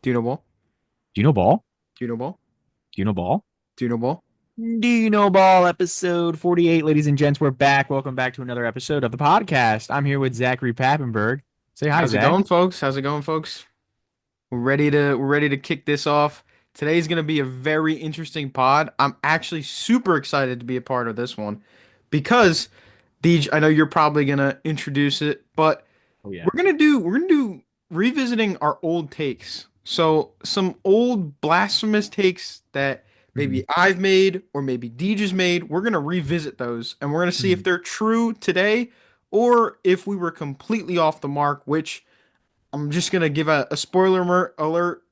Do you know ball? Do you know ball? Do you know ball? Do you know ball? Do you know ball? Do you know ball? Episode 48, ladies and gents. We're back. Welcome back to another episode of the podcast. I'm here with Zachary Pappenberg. Say hi, How's it Zach. going, folks? How's it going, folks? We're ready to kick this off. Today's gonna be a very interesting pod. I'm actually super excited to be a part of this one because Deej, I know you're probably gonna introduce it, but Oh yeah. we're gonna do revisiting our old takes. So some old blasphemous takes that Mhm. maybe I've made or maybe Deej has made. We're gonna revisit those and we're gonna see if Mhm. they're true today or if we were completely off the mark, which I'm just gonna give a spoiler alert.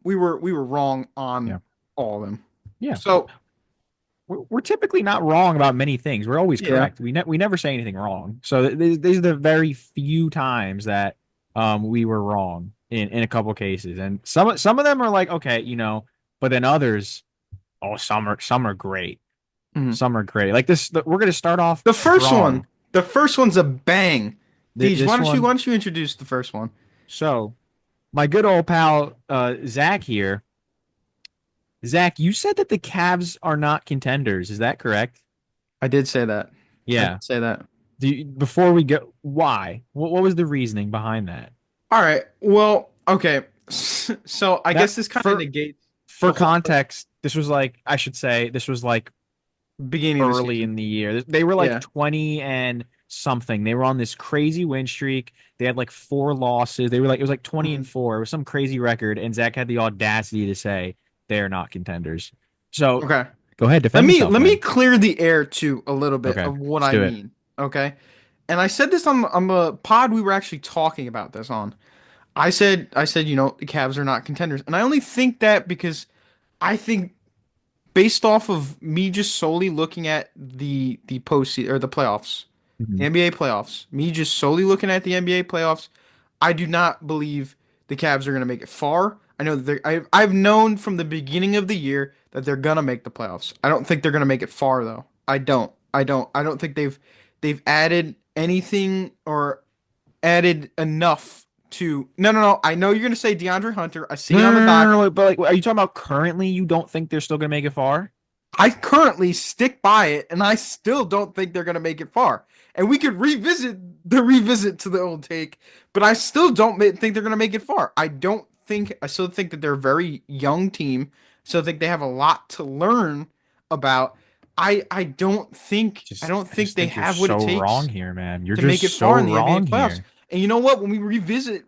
We were wrong on Yeah. all of them. Yeah. So We're typically not wrong about many things. We're always yeah, correct. We never say anything wrong. So these are the very few times that we were wrong in a couple cases. And some of them are like, okay, but then others, oh, some are great. mhm. Some are great. Like this, we're going to start off The first one, strong. the first one's a bang. Deej, why This don't you why one. don't you introduce the first one? So, my good old pal Zach here. Zach, you said that the Cavs are not contenders. Is that correct? I did say that. I Yeah. did say that. Before we go, why? What was the reasoning behind that? All right. Well, okay. So I That guess this kind of for negates for the whole context, this was like I should say this was like beginning of the early season. in the year. They were like Yeah. 20 and something. They were on this crazy win streak. They had like four losses. They were like it was like 20 and Mhm. 4. It was some crazy record, and Zach had the audacity to say they're not contenders. So Okay. go ahead, Let defend me yourself, let me man. clear the air too a little bit Okay, of what let's I do it. mean. Okay. And I said this on the pod we were actually talking about this on. I said, the Cavs are not contenders. And I only think that because I think based off of me just solely looking at the postseason or the playoffs, the Mhm. NBA playoffs, me just solely looking at the NBA playoffs, I do not believe the Cavs are going to make it far. I know that I've known from the beginning of the year that they're going to make the playoffs. I don't think they're going to make it far though. I don't think they've added anything or added enough to. No, no, no. I know you're going to say DeAndre Hunter. I see No, it no, on no, the no, doc. no, no, but like, are you talking about currently? You don't think they're still gonna make it far? I currently stick by it, and I still don't think they're gonna make it far. And we could revisit to the old take, but I still don't think they're gonna make it far. I don't think. I still think that they're a very young team. So I think they have a lot to learn about. I don't I think just they think you're have what it so wrong takes here, man. You're to make just it so far in the NBA wrong playoffs. here. And you know what? When we revisit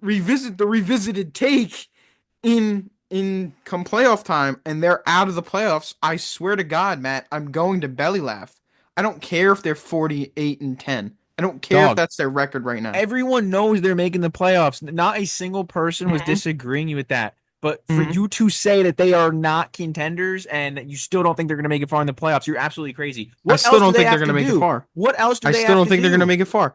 the revisited take in come playoff time and they're out of the playoffs, I swear to God, Matt, I'm going to belly laugh. I don't care if they're 48 and 10. I don't care if Dog, that's their record right now. everyone knows they're making the playoffs. Not a single person was Hmm. disagreeing with that. But for Hmm. you to say that they are not contenders and that you still don't think they're going to make it far in the playoffs, you're absolutely crazy. I What still else do don't they think they're have going to to make it do? far. What else do I they still have don't to think they're going to do? make it far.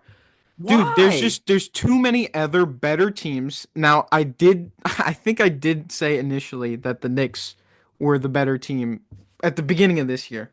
Dude, Why? there's too many other better teams. Now, I think I did say initially that the Knicks were the better team at the beginning of this year.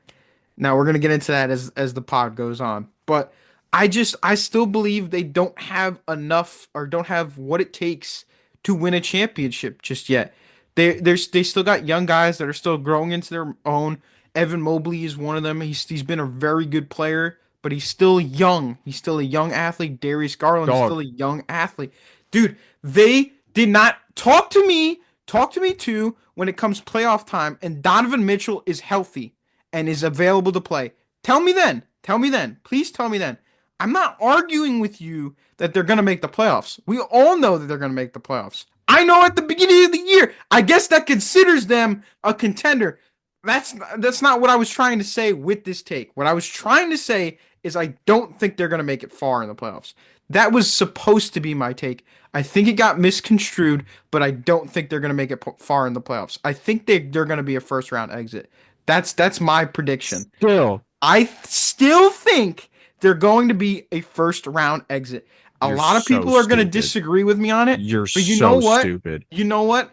Now we're gonna get into that as the pod goes on. But I still believe they don't have enough or don't have what it takes to win a championship just yet. They still got young guys that are still growing into their own. Evan Mobley is one of them. He's been a very good player, but he's still young. He's still a young athlete. Darius Garland's Dog. still a young athlete. Dude, they did not talk to me. Talk to me too when it comes playoff time and Donovan Mitchell is healthy and is available to play. Tell me then. Tell me then. Please tell me then. I'm not arguing with you that they're going to make the playoffs. We all know that they're going to make the playoffs. I know at the beginning of the year. I guess that considers them a contender. That's not what I was trying to say with this take. What I was trying to say is I don't think they're going to make it far in the playoffs. That was supposed to be my take. I think it got misconstrued, but I don't think they're going to make it far in the playoffs. I think they're going to be a first round exit. That's my prediction. Still, I still think they're going to be a first round exit. A you're lot of so people are going to stupid. disagree with me on it, You're but you know so what? stupid. You know what?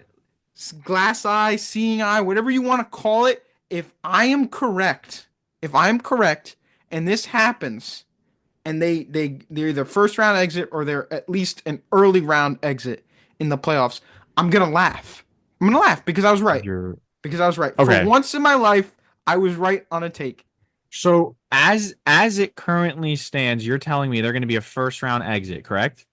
Glass eye, seeing eye, whatever you want to call it. If I am correct, if I am correct, and this happens, and they're either first round exit or they're at least an early round exit in the playoffs, I'm gonna laugh. I'm gonna laugh because I was right. You're Because I was right. For okay. once in my life, I was right on a take. So as it currently stands, you're telling me they're going to be a first round exit, correct?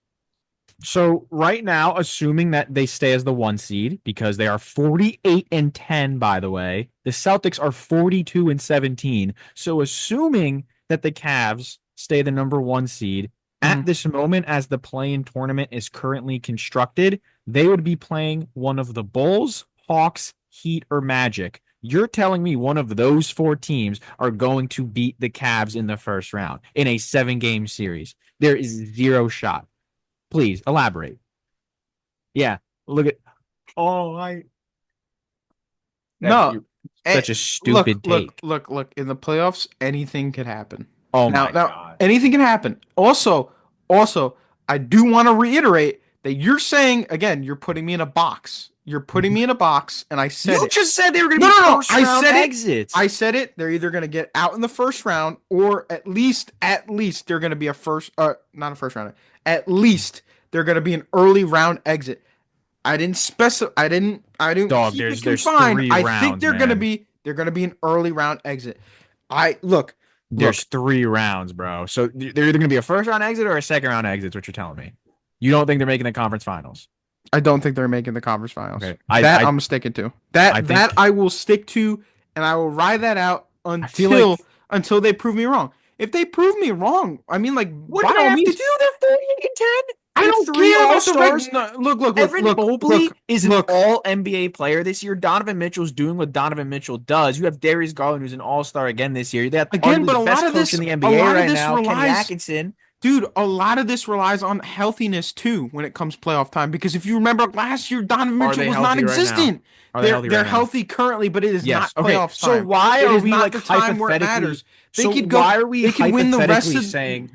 So right now, assuming that they stay as the 1 seed because they are 48-10, by the way, the Celtics are 42-17. So assuming that the Cavs stay the number 1 seed at Mhm. this moment, as the play-in tournament is currently constructed, they would be playing one of the Bulls, Hawks, Heat, or Magic. You're telling me one of those 4 teams are going to beat the Cavs in the first round in a 7-game series. There is zero shot. Please elaborate. Yeah, look at. Oh, I. That's No, you. eh, Such a look, stupid look, take. look, look. In the playoffs, anything could happen. Oh Now, my now, god. anything can happen. Also, I do want to reiterate that you're saying again, you're putting me in a box. You're putting me in a box, and I said You it. just said they were going to No, be no, no. first I round said it. exits. I said it. They're either going to get out in the first round, or at least they're going to be a first, not a first round. At least they're going to be an early round exit. I didn't specify. I didn't Dog, keep it there's confined. three I think rounds, they're going to man. be. They're going to be an early round exit. I look, There's look. 3 rounds, bro. So they're either going to be a first round exit or a second round exit. Is what you're telling me. You don't think they're making the conference finals? I don't think they're making the conference finals. Okay. That I'm sticking to. I That think I will stick to, and I will ride that out I feel like until they prove me wrong. If they prove me wrong, I mean, like what by do they all have to means, do? They're 48-10. I With don't three care All about the Stars. reg. No, look, look, look, Evan look, Mobley look, is an look. all NBA player this year. Donovan Mitchell's doing what Donovan Mitchell does. You have Darius Garland, who's an all star again this year. They have Again, arguably but the best coach in the a NBA lot of right this now, Kenny relies Atkinson. Dude, a lot of this relies on healthiness too when it comes playoff time. Because if you remember last year, Donovan Are Mitchell they was healthy right now? non-existent. Are they They're healthy they're right now? healthy currently, but it is Yes. not Okay. playoffs So time. why It are is we not like the time where it hypothetically? matters. They So could go. why are we They could win the rest hypothetically of. saying?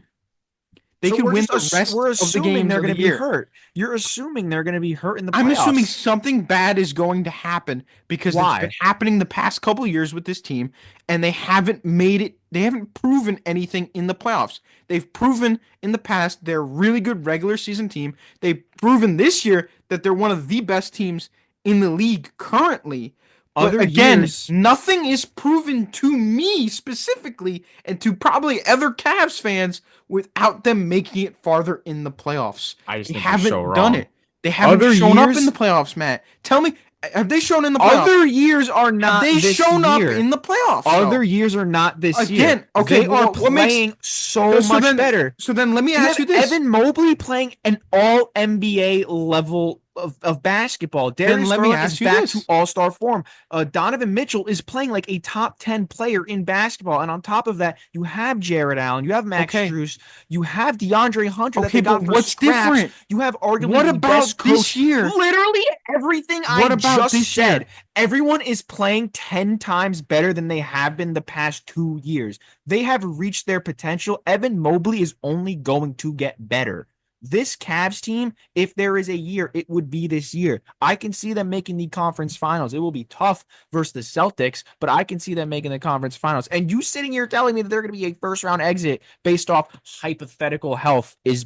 They So could win the rest we're of the assuming games they're of going the to be year. hurt. You're assuming they're going to be hurt in the I'm assuming playoffs. something bad is going to happen because it's been Why? happening the past couple years with this team, and they haven't made it. They haven't proven anything in the playoffs. They've proven in the past they're a really good regular season team. They've proven this year that they're one of the best teams in the league currently. But Other again, years, nothing is proven to me specifically and to probably other Cavs fans without them making it farther in the playoffs. I just They think you're so haven't done wrong. it. They haven't Other shown up in the years, playoffs, Matt. Tell me, have they shown in the playoffs? other years are Have not they this shown up year. in the playoffs Other though? years are not this year. Again, okay, They are well, what makes playing so so much then better. so then let me You ask have you this. Evan Mobley playing an all NBA level of basketball. Then Darius let me Garland is ask you back to this. all-star form. Donovan Mitchell is playing like a top 10 player in basketball. And on top of that, you have Jared Allen, you have Max Okay. Strus, you have DeAndre Hunter that Okay, they but got for what's scraps. different? You have arguably What the best about this coach. year? Literally everything I What about just this said. year? Everyone is playing 10 times better than they have been the past 2 years. They have reached their potential. Evan Mobley is only going to get better. This Cavs team, if there is a year, it would be this year. I can see them making the conference finals. It will be tough versus the Celtics, but I can see them making the conference finals. And you sitting here telling me that they're going to be a first round exit based off hypothetical health is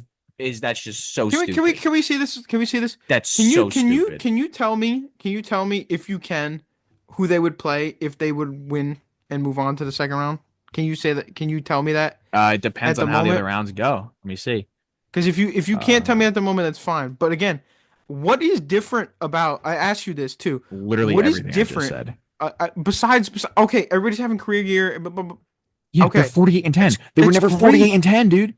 that's just so stupid. Can we see this? Can we see this? That's so stupid. Can you tell me if you can who they would play if they would win and move on to the second round? Can you say that? Can you tell me that It depends at the on how the other moment? rounds go. Let me see. Because if you can't tell Uh, me at the moment, that's fine. But again, what is different about? I asked you this too. Literally What is everything I just different? said. Okay, everybody's having career year. Yeah, they're Okay, 48 and 10. They were it's never 48 great. and 10, dude.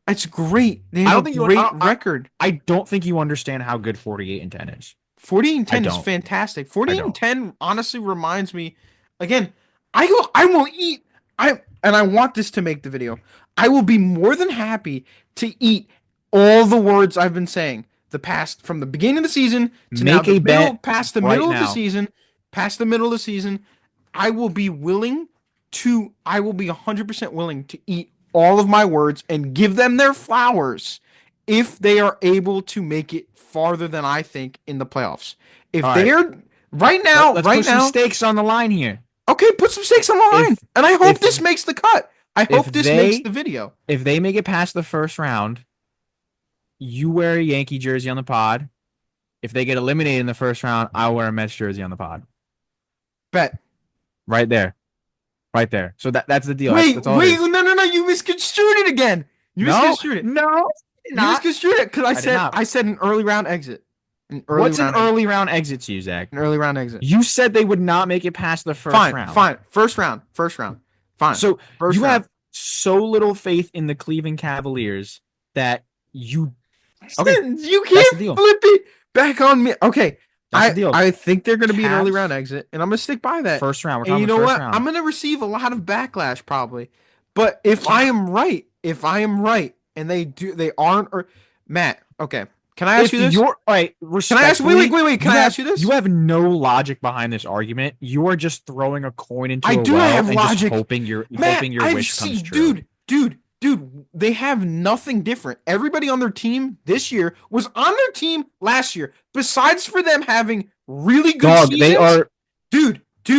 It's great. They I have don't a think you great record. I don't think you understand how good 48 and 10 is. 48 and I 10 is don't. fantastic. I 48 and don't. 10 honestly reminds me again, I will eat I want this to make the video. I will be more than happy to eat all the words I've been saying the past from the beginning of the season to now Make a bet past the right middle of the now. season, past the middle of the season. I will be 100% willing to eat all of my words and give them their flowers if they are able to make it farther than I think in the playoffs. If All right. they're Let's right put some now, stakes on the line here. okay, put some stakes on the line. If And I hope if this makes the cut. I if hope this makes they the video. if they make it past the first round, you wear a Yankee jersey on the pod. If they get eliminated in the first round, I'll wear a Mets jersey on the pod. Bet. Right there. Right there. So that's the deal. Wait, That's all it wait, is. no, no, no, you misconstrued it again. You No, misconstrued it. no, You not. misconstrued it because I I did said not. I said an early round exit. An early What's an round exit. early round exit to you, Zach? An early round exit. You said they would not make it past the first Fine, round. fine. First round. First round. Fine. So First you round. have so little faith in the Cleveland Cavaliers that you okay, You that's the can't deal. flip it back on me. Okay. That's the deal. I think they're gonna be an early round Cavs, exit, and I'm gonna stick by that. first round. We're And talking you the know first what? I'm round. gonna receive a lot of backlash probably. But if I Yeah. am right, and they aren't, or Matt, okay. Can I ask If you this? you're all right, Can I ask you, wait, wait, respectfully, wait, wait. Can I ask you you this? have no logic behind this argument. You are just throwing a coin I into a do not well have and just logic. Matt, hoping your I've wish seen, comes true. dude, they have nothing different. Everybody on their team this year was on their team last year. Besides for them having really good Dog, they seasons, are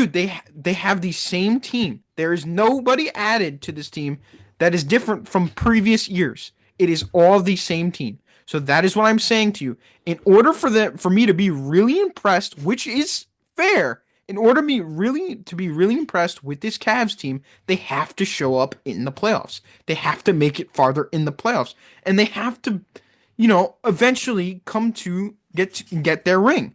they have the same team. There is nobody added to this team that is different from previous years. It is all the same team. So that is what I'm saying to you. In order for me to be really impressed, which is fair, in order to be really impressed with this Cavs team, they have to show up in the playoffs. They have to make it farther in the playoffs, and they have to, eventually come to get their ring.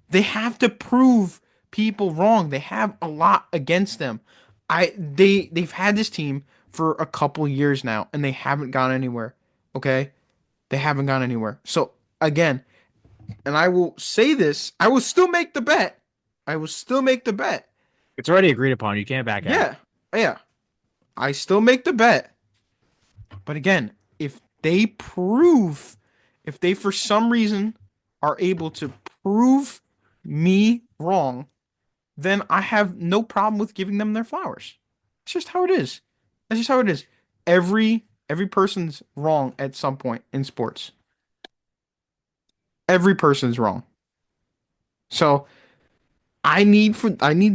They have to prove people wrong. They have a lot against them. They've had this team for a couple years now, and they haven't gone anywhere. Okay, they haven't gone anywhere. So again, and I will say this, I will still make the bet. I will still make the bet. it's already agreed upon. You can't back out. Yeah, yeah. I still make the bet. But again, if they prove, if they for some reason are able to prove me wrong, then I have no problem with giving them their flowers. It's just how it is. That's just how it is. Every person's wrong at some point in sports. Every person's wrong. So I need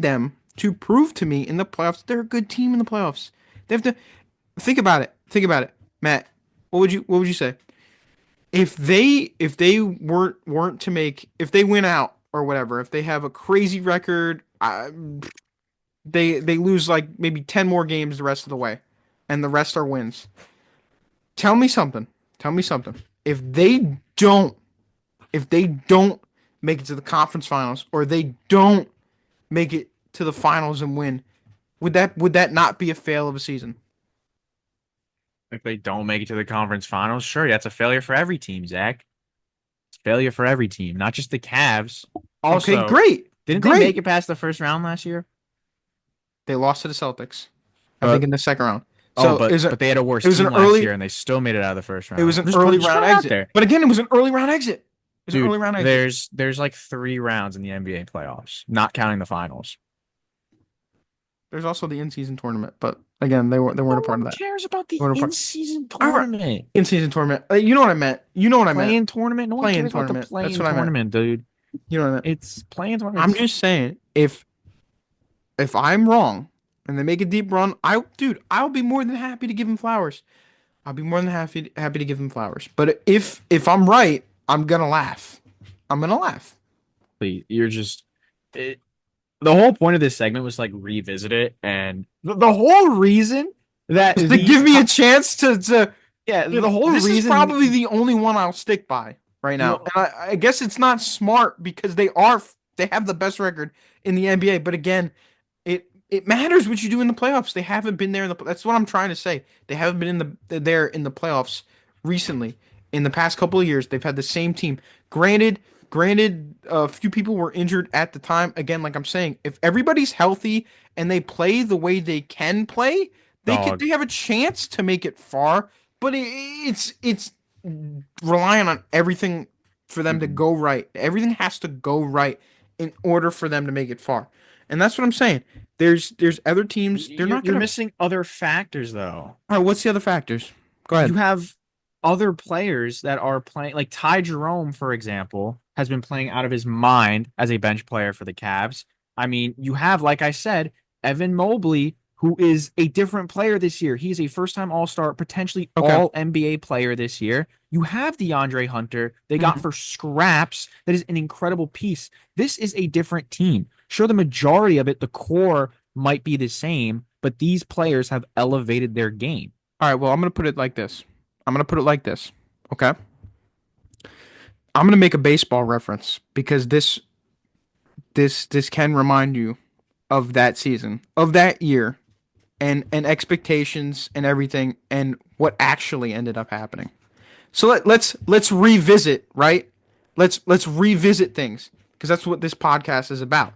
them to prove to me in the playoffs they're a good team in the playoffs. They have to think about it. Think about it, Matt. What would you say if they weren't to make if they win out or whatever, if they have a crazy record, they lose like maybe 10 more games the rest of the way, and the rest are wins. Tell me something. Tell me something. If they don't if they don't make it to the conference finals, or they don't make it to the finals and win, would that not be a fail of a season? If they don't make it to the conference finals, sure, that's a failure for every team, Zach. It's a failure for every team, not just the Cavs. Okay, Also, great. didn't they make Great. it past the first round last year? They lost to the Celtics, I think, But in the second round. oh, So but they had a worse it was an team last early year and they still made it out of the first it was round. an early Just round put it out exit. there. But again, it was an early round exit. It was an Dude, early round exit. there's like 3 rounds in the NBA playoffs, not counting the finals. There's also the in-season tournament, but again, they weren't No a part of one that. cares about They the weren't a part. in-season All right, tournament. in-season tournament. You know what I meant. You know what I meant. Playing tournament? No one Playing cares about the tournament. That's playing what I meant. tournament, dude. You know what I meant. It's playing I'm tournaments. just saying, if I'm wrong and they make a deep run, I'll be more than happy to give them flowers. I'll be more than happy to give them flowers. But if I'm right, I'm gonna laugh. I'm gonna laugh. You're just it, the whole point of this segment was like revisit it, and the whole reason that Just to give me a chance to yeah, the whole this is probably reason the only one I'll stick by right now. well, And I guess it's not smart because they have the best record in the NBA. But again, it matters what you do in the playoffs. They haven't been there in the. That's what I'm trying to say. They haven't been there in the playoffs recently. In the past couple of years, they've had the same team. Granted, a few people were injured at the time. Again, like I'm saying, if everybody's healthy and they play the way they can play, dog. they have a chance to make it far. But it's relying on everything for them to Mhm. go right. Everything has to go right in order for them to make it far. And that's what I'm saying. There's other teams. They're not You're gonna. missing other factors though. All right, what's the other factors? Go You ahead. have other players that are playing, like Ty Jerome, for example, has been playing out of his mind as a bench player for the Cavs. I mean, you have, like I said, Evan Mobley, who is a different player this year. He's a first-time All-Star, potentially Okay. all NBA player this year. You have DeAndre Hunter. They got Mhm. for scraps. That is an incredible piece. This is a different team. Sure, the majority of it, the core might be the same, but these players have elevated their game. All right, well, I'm gonna put it like this. I'm gonna put it like this. Okay. I'm gonna make a baseball reference because this can remind you of that season, of that year, and expectations and everything, and what actually ended up happening. So let's revisit, right? Let's revisit things because that's what this podcast is about.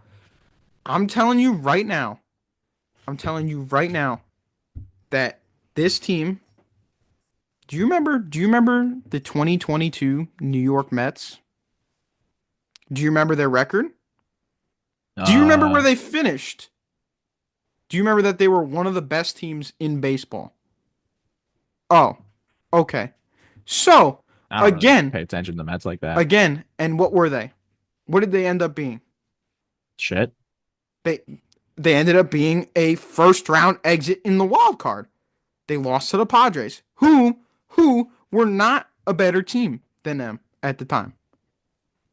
I'm telling you right now. I'm telling you right now that this team. Do you remember the 2022 New York Mets? Do you remember their record? Do you remember where Uh, they finished? Do you remember that they were one of the best teams in baseball? Oh, okay. So, I don't really again, pay attention to the Mets like that. and what were they? What did they end up being? Shit. They they ended up being a first round exit in the wild card. They lost to the Padres, who were not a better team than them at the time.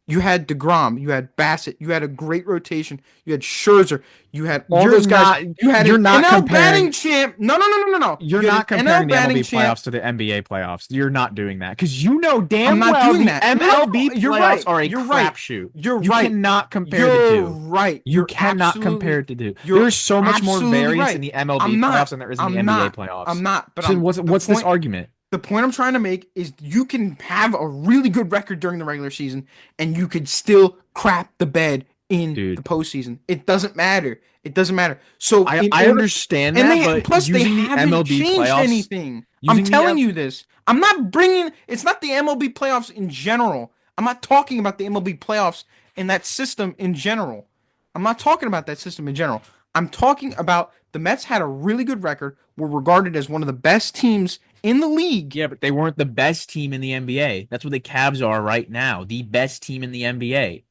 You had DeGrom, you had Bassett, you had a great rotation, you had Scherzer, you had all You're those guys. not You had you're an not NL batting comparing champ. No, no, no, no, no, no. you're You had not an NL comparing the batting MLB champ. playoffs to the NBA playoffs. You're not doing that because you know I'm damn not well doing the that. No, MLB no, you're playoffs right. are a You're right. crapshoot. You're You right. cannot compare the You're two. right. You cannot compare the two. There You're is so much more absolutely variance in right. the MLB I'm not. playoffs than there is in the I'm NBA not. playoffs. I'm not. But So I'm the what's this point. argument? The point I'm trying to make is you can have a really good record during the regular season and you could still crap the bed in the Dude, postseason. It doesn't matter. It doesn't matter. So in I order, understand and that, they but plus they using the haven't MLB changed playoffs, anything. I'm using the telling you this. I'm not bringing. It's not the MLB playoffs in general. I'm not talking about the MLB playoffs and that system in general. I'm not talking about that system in general. I'm talking about the Mets had a really good record, were regarded as one of the best teams in the league. yeah, but they weren't the best team in the NBA. That's what the Cavs are right now, the best team in the NBA.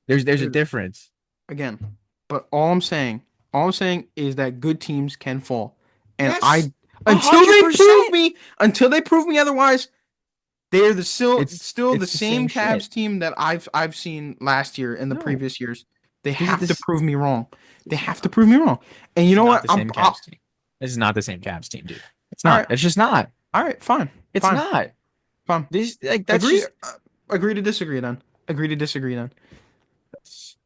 There's a Dude, difference. again, but all I'm saying is that good teams can fall. And Yes, I a until hundred they prove percent. me until they prove me otherwise, they're still the It's the same same Cavs shit. team that I've seen last year and the No, previous years. They because have to this prove me wrong. They it's have to not. prove me wrong. And you It's know not what? the same Cavs team. This is not the same Cavs team, dude. It's All not. right. It's just not. All right, fine. It's Fine. not. Fine. This like that's Agree just. agree to disagree then. Agree to disagree then. That's,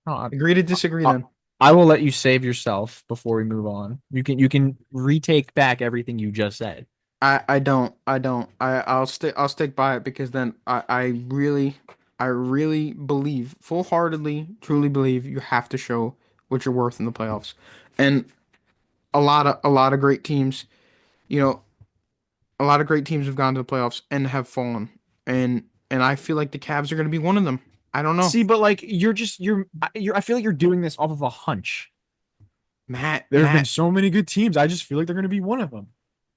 no, Agree to disagree I, then. I will let you save yourself before we move on. You can retake back everything you just said. I'll stick by it because then I really believe full heartedly, truly believe you have to show what you're worth in the playoffs. And a lot of great teams, you know, a lot of great teams have gone to the playoffs and have fallen. And I feel like the Cavs are gonna be one of them. I don't know. See, but like you're I feel like you're doing this off of a hunch. There have been Matt, so many good teams. I just feel like they're going to be one of them.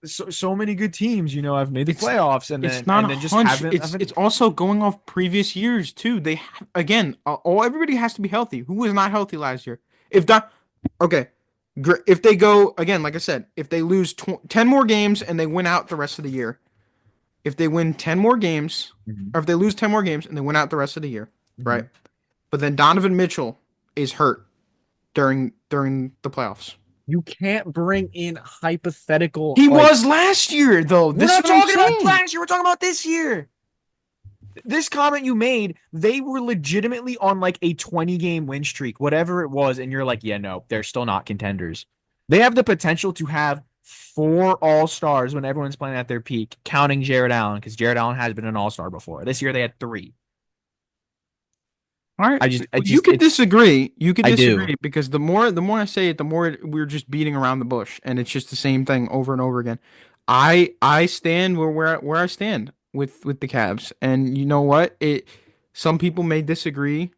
So many good teams, have made the it's playoffs it's not a and then just hunch. haven't. It's also going off previous years too. They have, again, all everybody has to be healthy. Who was not healthy last year? If that okay, if they go again, like I said, if they lose 10 more games and they win out the rest of the year, if they win 10 more games, Mhm, or if they lose 10 more games and they win out the rest of the year, right? mhm. But then Donovan Mitchell is hurt during the playoffs. You can't bring in hypothetical He like was last year though. we're This is not what I'm talking about saying. last year. We're talking about this year. This comment you made, they were legitimately on like a 20 game win streak, whatever it was, and you're like, yeah, no, they're still not contenders. They have the potential to have four all stars when everyone's playing at their peak, counting Jared Allen, because Jared Allen has been an all star before. This year they had three. All right, I you just, could disagree. You could I do. disagree because the more I say it, the more we're just beating around the bush, and it's just the same thing over and over again. I stand where I stand with the Cavs, and you know what? It some people may disagree,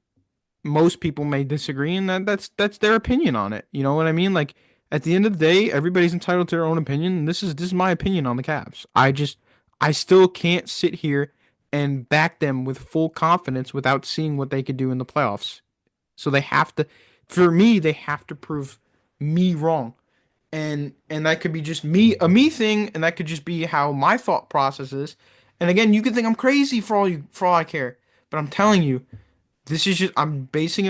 most people may disagree, and that's their opinion on it. You know what I mean? Like at the end of the day, everybody's entitled to their own opinion, and this is my opinion on the Cavs. I still can't sit here and back them with full confidence without seeing what they could do in the playoffs. So For me, they have to prove me wrong. And that could be just me, a me thing, and that could just be how my thought process is. And again, you could think I'm crazy for all I care. But I'm telling you, this is just I'm basing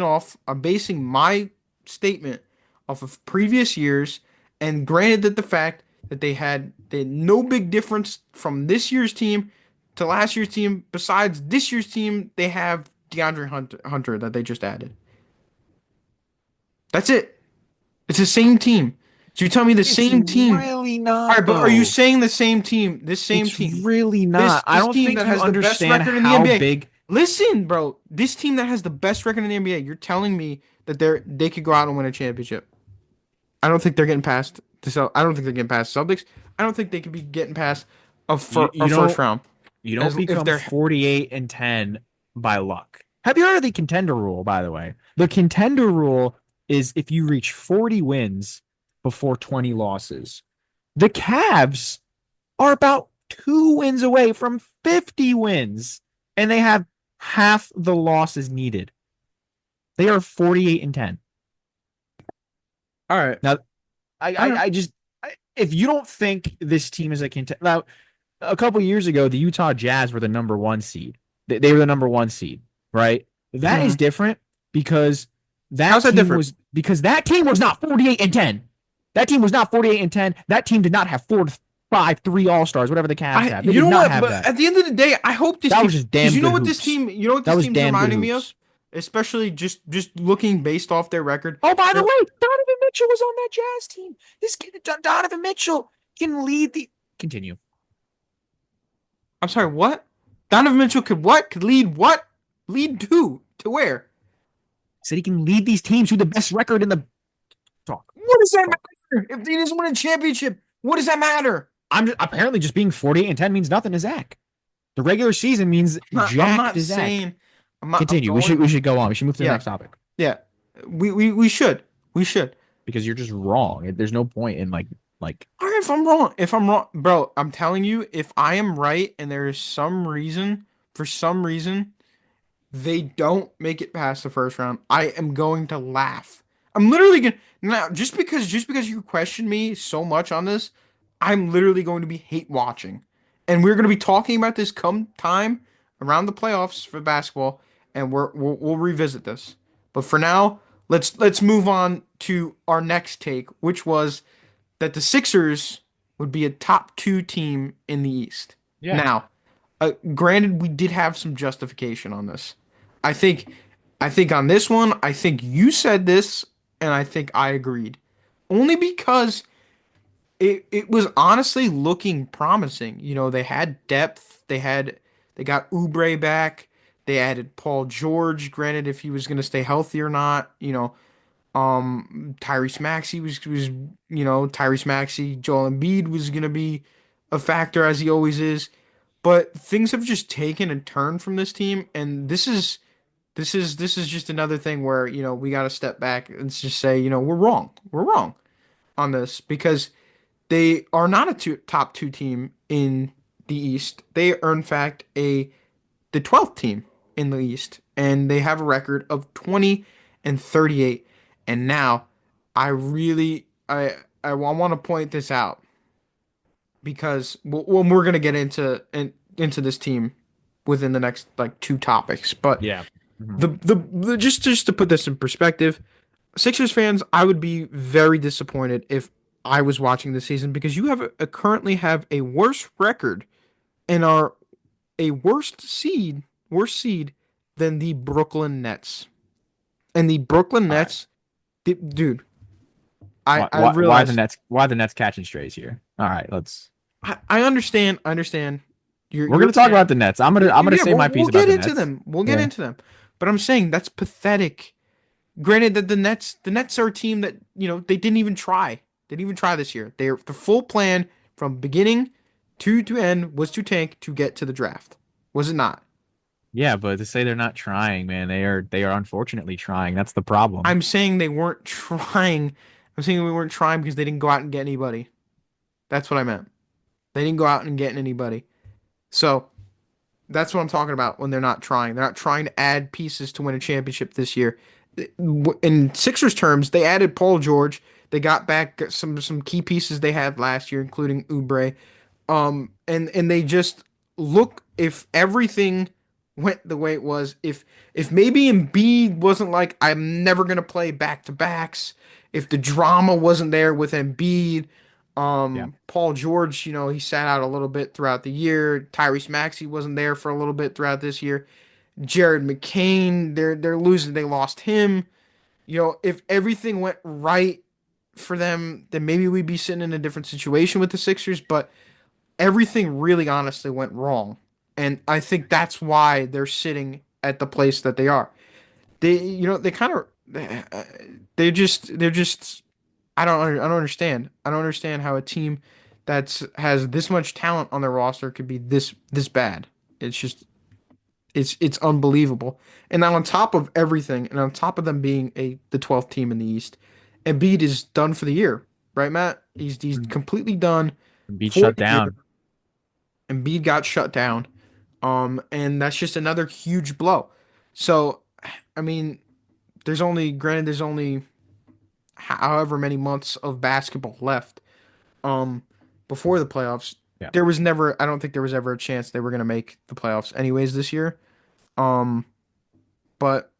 my statement off of previous years, and granted that the fact that they had no big difference from this year's team to last year's team, besides this year's team, they have Hunter that they just added. That's it. It's the same team. So you tell me the It's same team. really All not right, but are you though. saying the same team? This same It's team. really This not. I this don't team think that you has the best understand record in the how NBA. big. Listen, bro. This team that has the best record in the NBA. You're telling me that they could go out and win a championship. I don't think they're getting past I don't think they're getting past Celtics. I don't think they could be getting past You a you first don't round. you don't As if become they're 48-10 by luck. Have you heard of the contender rule, by the way? The contender rule is if you reach 40 wins before 20 losses. The Cavs are about 2 wins away from 50 wins, and they have half the losses needed. They are 48-10. all right. Now, I, All I, right. I just, if you don't think this team is a contender, now, a couple years ago, the Utah Jazz were the number one seed. They were the number one seed, right? That is Mhm. different because How's that different? that team was not 48-10. That team was not 48-10. That team did not have 4, 5, 3 All-Stars, whatever the Cavs have. They You did know not what? have But that. at the end of the day, I hope this That was team, just because damn good hoops. you know what That this was team's damn good reminding me of, hoops. especially just looking based off their record. Oh, by the They're way, Donovan Mitchell was on that Jazz team. This kid, Donovan Mitchell, can lead the. Continue. I'm sorry, what? Donovan Mitchell could what? Could lead what? Lead who? To where? Said he can lead these teams to the best record in the talk. What does that Talk. matter? If he doesn't win a championship, what does that matter? Apparently just being 48-10 means nothing to Zach. The regular season means I'm jack not to Zach. saying I'm Continue. going. We should go on. We should move to the Yeah, next topic yeah. We should. We should. because you're just wrong. There's no point in like All right, if I'm wrong, bro, I'm telling you, if I am right and there is some reason, for some reason, they don't make it past the first round, I am going to laugh. I'm literally gonna now just because you question me so much on this, I'm literally going to be hate watching. And we're gonna be talking about this come time around the playoffs for basketball, and we'll revisit this. But for now, let's move on to our next take, which was that the Sixers would be a top two team in the East. yeah. Now, granted, we did have some justification on this. I think, I think on this one, I think you said this, and I think I agreed. Only because it was honestly looking promising. You know, they had depth. They got Oubre back. They added Paul George. Granted, if he was going to stay healthy or not, Tyrese Maxey Tyrese Maxey, Joel Embiid was gonna be a factor as he always is. But things have just taken a turn from this team, and this is just another thing where, we gotta step back and just say, we're wrong. We're wrong on this because they are not a top two team in the East. They are in fact the 12th team in the East, and they have a record of 20 and 38. And now, I really I want to point this out because we're gonna get into this team within the next like two topics. But Yeah. Mhm. the just to put this in perspective, Sixers fans, I would be very disappointed if I was watching this season because you currently have a worse record and are a worse seed than the Brooklyn Nets. And the Brooklyn All right. Nets, dude, I Why the realize Nets? Why the Nets catching strays here? All right, let's. I understand. I understand. We're You're gonna talk mad. about the Nets. I'm gonna Yeah, say my we'll piece about get the into Nets. them. We'll get Yeah. into them. But I'm saying that's pathetic. Granted that the Nets are a team that, they didn't even try. They didn't even try this year. The full plan from beginning to end was to tank to get to the draft. Was it not? Yeah, but to say they're not trying, man, they are unfortunately trying. That's the problem. I'm saying they weren't trying. I'm saying we weren't trying because they didn't go out and get anybody. That's what I meant. They didn't go out and get anybody. So that's what I'm talking about when they're not trying. They're not trying to add pieces to win a championship this year. In Sixers terms, they added Paul George. They got back some key pieces they had last year, including Oubre. And they just look, if everything went the way it was, if maybe Embiid wasn't like, I'm never gonna play back to backs, if the drama wasn't there with Embiid, Yeah. Paul George, he sat out a little bit throughout the year. Tyrese Maxey wasn't there for a little bit throughout this year. Jared McCain, they're losing, they lost him. If everything went right for them, then maybe we'd be sitting in a different situation with the Sixers, but everything really honestly went wrong. And I think that's why they're sitting at the place that they are. They kind of, they're just, I don't understand. I don't understand how a team that's has this much talent on their roster could be this bad. It's just, it's unbelievable. And now on top of everything, and on top of them being the 12th team in the East, Embiid is done for the year, right, Matt? He's completely done Beat for shut the year. down. Embiid got shut down. And that's just another huge blow. So, I mean, there's only however many months of basketball left. Um, Before the playoffs, Yeah. I don't think there was ever a chance they were gonna make the playoffs anyways this year. Um, but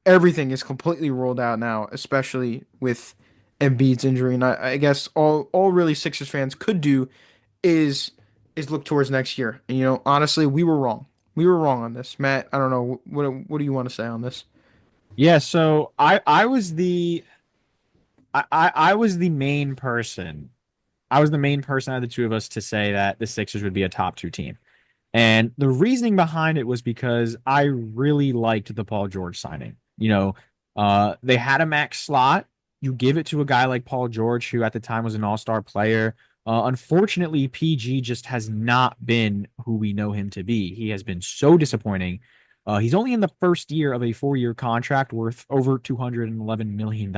everything is completely rolled out now, especially with Embiid's injury. And I guess all really Sixers fans could do is look towards next year. And honestly, we were wrong. We were wrong on this, Matt. I don't know what do you want to say on this? Yeah, so I was the main person. I was the main person out of the two of us to say that the Sixers would be a top two team. And the reasoning behind it was because I really liked the Paul George signing. They had a max slot. You give it to a guy like Paul George, who at the time was an all-star player. Unfortunately, PG just has not been who we know him to be. He has been so disappointing. He's only in the first year of a 4-year contract worth over $211 million.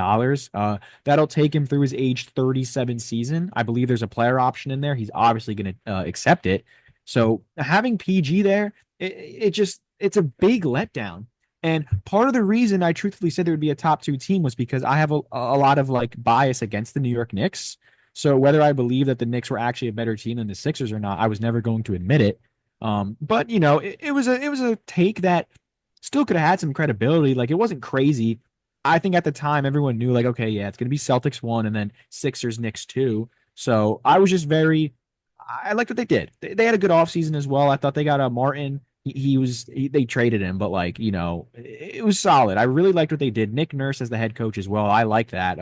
That'll take him through his age 37 season. I believe there's a player option in there. He's obviously going to accept it. So having PG there, it's a big letdown. And part of the reason I truthfully said there would be a top two team was because I have a lot of like bias against the New York Knicks. So whether I believe that the Knicks were actually a better team than the Sixers or not, I was never going to admit it. But it was a take that still could have had some credibility. Like it wasn't crazy. I think at the time everyone knew like, okay, yeah, it's gonna be Celtics one and then Sixers Knicks two. So I liked what they did. They had a good offseason as well. I thought they got a Martin. They traded him, but like, it was solid. I really liked what they did. Nick Nurse as the head coach as well. I like that.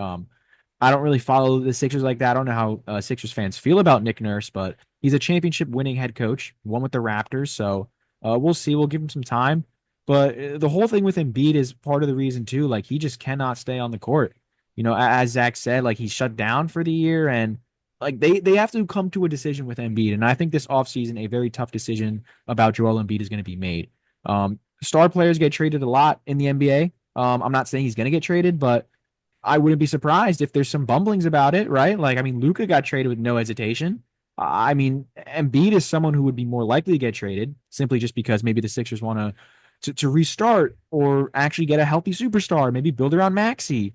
I don't really follow the Sixers like that. I don't know how Sixers fans feel about Nick Nurse, but he's a championship winning head coach, one with the Raptors. So we'll see. We'll give him some time. But the whole thing with Embiid is part of the reason too. Like he just cannot stay on the court. As Zach said, like he's shut down for the year, and like they have to come to a decision with Embiid. And I think this offseason, a very tough decision about Joel Embiid is going to be made. Star players get traded a lot in the NBA. I'm not saying he's going to get traded, but I wouldn't be surprised if there's some bumblings about it, right? Like, I mean, Luka got traded with no hesitation. I mean, Embiid is someone who would be more likely to get traded simply just because maybe the Sixers want to restart or actually get a healthy superstar, maybe build around Maxi.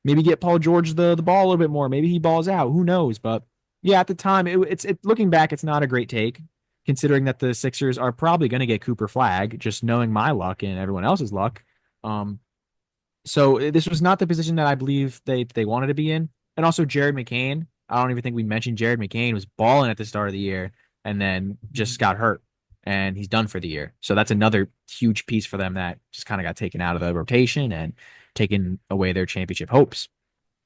Maybe get Paul George the ball a little bit more. Maybe he balls out. Who knows? But yeah, at the time, it's looking back, it's not a great take, considering that the Sixers are probably going to get Cooper Flag, just knowing my luck and everyone else's luck. So this was not the position that I believe they wanted to be in. And also Jared McCain. I don't even think we mentioned Jared McCain was balling at the start of the year and then just got hurt and he's done for the year. So that's another huge piece for them that just kind of got taken out of the rotation and taken away their championship hopes.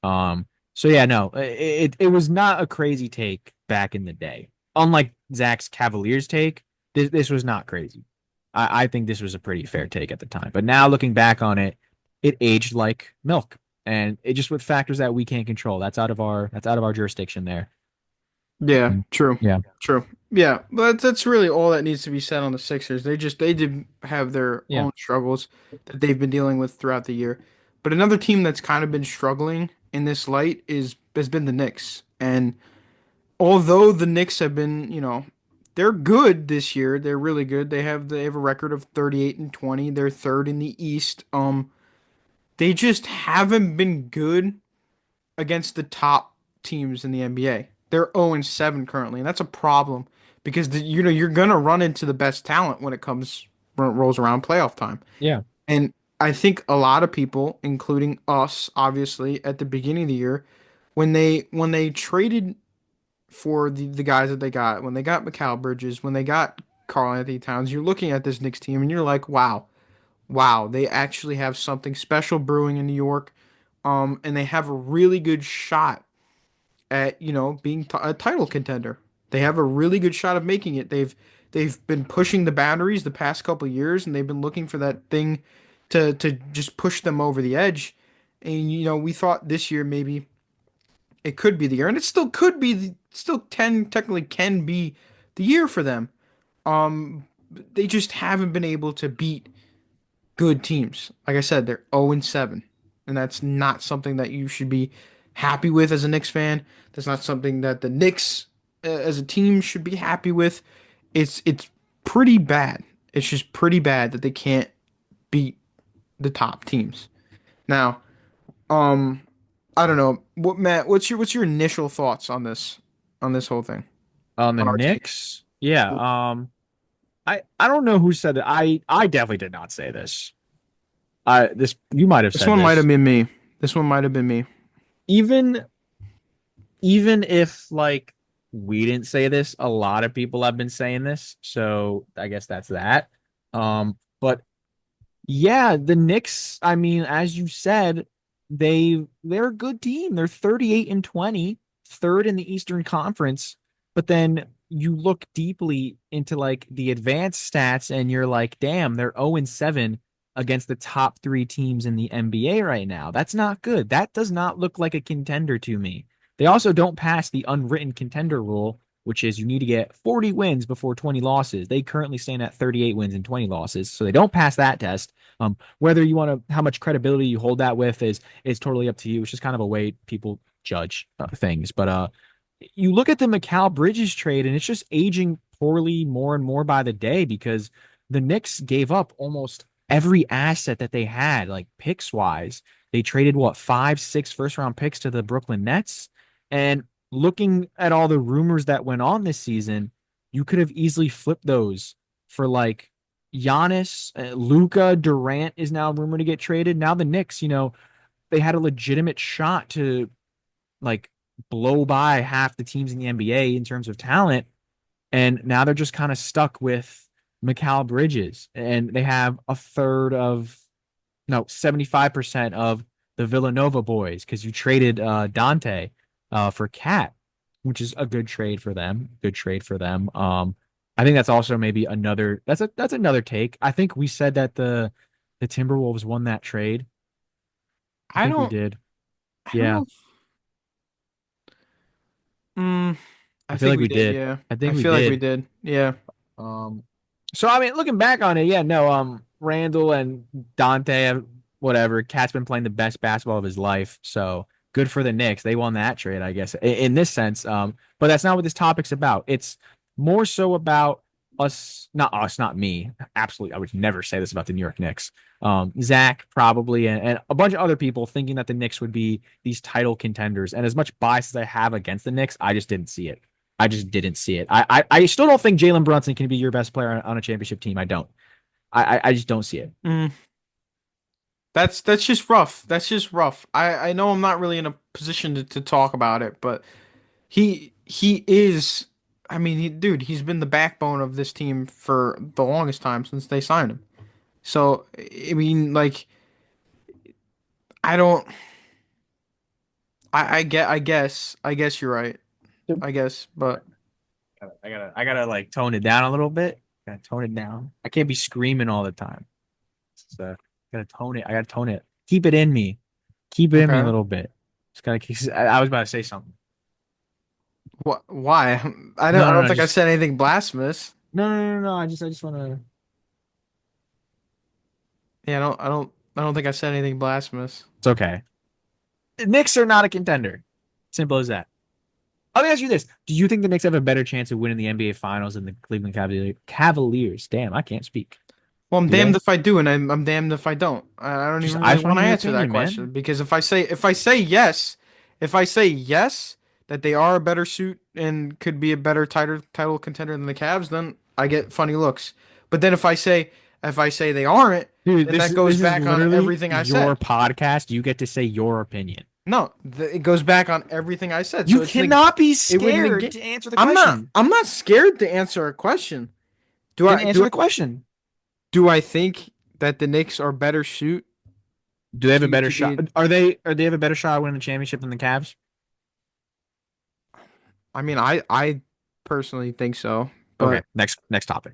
So yeah, no, it was not a crazy take back in the day. Unlike Zach's Cavaliers take, this was not crazy. I think this was a pretty fair take at the time. But now looking back on it, it aged like milk, and it just with factors that we can't control. That's out of our jurisdiction there. Yeah, Mm. true, Yeah, true. Yeah, but that's really all that needs to be said on the Sixers. They did have their yeah. own struggles that they've been dealing with throughout the year. But another team that's kind of been struggling in this light has been the Knicks. And although the Knicks have been, they're good this year. They're really good. They have a record of 38 and 20. They're third in the East. they just haven't been good against the top teams in the NBA. They're 0-7 currently, and that's a problem because you're gonna run into the best talent when it comes when it rolls around playoff time. Yeah. And I think a lot of people, including us, obviously, at the beginning of the year, when they traded for the guys that they got, when they got Mikal Bridges, when they got Karl Anthony Towns, you're looking at this Knicks team and you're like, wow, wow, they actually have something special brewing in New York. And they have a really good shot at being a title contender. They have a really good shot of making it. They've been pushing the boundaries the past couple of years, and they've been looking for that thing to just push them over the edge. And we thought this year maybe it could be the year, and it still could be. Still, technically can be the year for them. They just haven't been able to beat good teams. Like I said, they're 0-7, and that's not something that you should be happy with as a Knicks fan. That's not something that the Knicks as a team should be happy with. It's pretty bad. It's just pretty bad that they can't beat the top teams. Now, um, I don't know. Matt, what's your initial thoughts on this whole thing On the on our team? Knicks, yeah. I don't know who said that. I definitely did not say this. I this You might have This said one might have this. been me. This one might have been me. Even even if like we didn't say this, a lot of people have been saying this. So I guess that's that. But yeah, the Knicks, I mean, as you said, they're a good team. They're 38 and 20, third in the Eastern Conference. But then you look deeply into like the advanced stats and you're like, damn, they're 0 and 7 against the top three teams in the NBA right now. That's not good. That does not look like a contender to me. They also don't pass the unwritten contender rule, which is you need to get 40 wins before 20 losses. They currently stand at 38 wins and 20 losses. So they don't pass that test. Whether you want to, how much credibility you hold that with is totally up to you. It's just kind of a way people judge things. But you look at the Mikal Bridges trade, and it's just aging poorly more and more by the day because the Knicks gave up almost every asset that they had, like picks wise. They traded what, five, six first round picks to the Brooklyn Nets. And looking at all the rumors that went on this season, you could have easily flipped those for like Giannis, Luca, Durant is now rumored to get traded. Now the Knicks, they had a legitimate shot to like blow by half the teams in the NBA in terms of talent, and now they're just kind of stuck with Mikal Bridges, and they have a third of no 75% of the Villanova boys because you traded Dante for Cat, which is a good trade for them. Good trade for them. I think that's also maybe another that's another take. I think we said that the Timberwolves won that trade. I I think we don't. did. I don't Yeah, know. Mm, I I feel think like we we did. did. Yeah, I I think we feel like we did. did. Yeah. Um, so I mean, looking back on it, yeah, no, Randall and Dante have whatever. Cat's been playing the best basketball of his life, so good for the Knicks. They won that trade, I guess, in this sense. But that's not what this topic's about. It's more so about us, not me. Absolutely, I would never say this about the New York Knicks. Zach probably and a bunch of other people thinking that the Knicks would be these title contenders. And as much bias as I have against the Knicks, I just didn't see it. I just didn't see it. I still don't think Jalen Brunson can be your best player on a championship team. I don't. I just don't see it. Mm, that's just rough. That's just rough. I know I'm not really in a position to talk about it, but he is. I mean, dude, he's been the backbone of this team for the longest time since they signed him. So I mean, like, I don't. I guess you're right. I guess, but I gotta like tone it down a little bit. Gotta tone it down. I can't be screaming all the time. So gotta tone it. I gotta tone it. Keep it in me. Keep it in me a okay. little bit. Just gotta. I was about to say something. What? Why? I don't. No, I no, don't no. think I Just said anything blasphemous. no. I just want to. Yeah, I don't think I said anything blasphemous. It's okay. The Knicks are not a contender. Simple as that. Let me ask you this: do you think the Knicks have a better chance of winning the NBA Finals than the Cleveland Cavaliers? Damn, I can't speak. Well, I'm Do damned they? if I do, and I'm damned if I don't. I don't Just even I really just want want to to hear your answer that opinion, question man. because if I say yes, if I say yes that they are a better suit and could be a better title contender than the Cavs, then I get funny looks. But then if I say they aren't, Dude, then this that is goes this is back on literally everything I your said. podcast. You get to say your opinion. No, it goes back on everything I said. You So cannot be it would scared negate. to answer the I'm not. question. I'm not scared to answer a question. Do Then I answer do the question. do I think that the Knicks are better suit Do they have a to better to shot? be? Are they have a better shot at winning the championship than the Cavs? I mean, I personally think so, Okay, but next topic.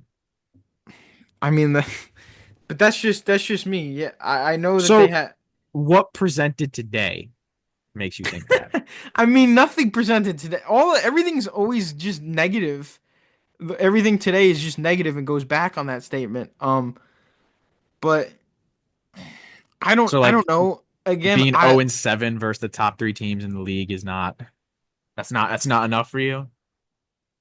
I mean, but that's just me. Yeah, I know that they So, had. what presented today makes you think that? I mean, nothing presented today. Everything's always just negative. Everything today is just negative and goes back on that statement. But I don't So, I like don't know. Again, being I 0-7 versus the top three teams in the league is not that's not enough for you.